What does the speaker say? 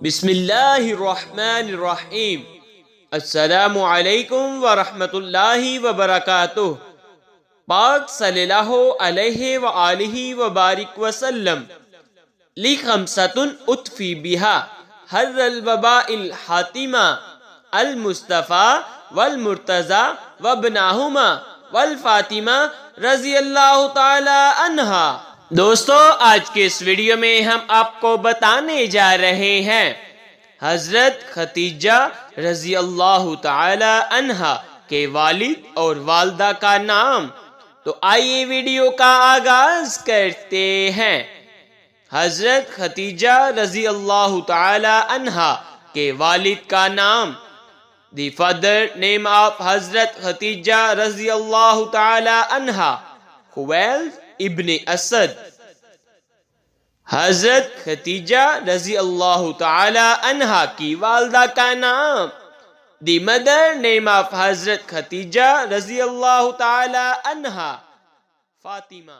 بسم اللہ الرحمن الرحیم۔ السلام علیکم ورحمۃ اللہ وبرکاتہ۔ پاک صلی اللہ علیہ وآلہ وبارک وسلم لی خمسۃ اطفی بہا حر الوباء الحاتمہ المصطفیٰ والمرتضی وابنہما والفاطمہ رضی اللہ تعالی عنہا۔ دوستو، آج کے اس ویڈیو میں ہم آپ کو بتانے جا رہے ہیں حضرت ختیجہ رضی اللہ تعالی عنہا کے والد اور والدہ کا نام۔ تو آئیے ویڈیو کا آغاز کرتے ہیں۔ حضرت ختیجہ رضی اللہ تعالی عنہا کے والد کا نام۔ دی فادر نیم آف حضرت ختیجہ رضی اللہ تعالی عنہا، خویلد ابن اسد۔ حضرت ختیجہ رضی اللہ تعالی عنہا کی والدہ کا نام۔ دی مدر نیم آف حضرت ختیجہ رضی اللہ تعالی عنہا، فاطمہ۔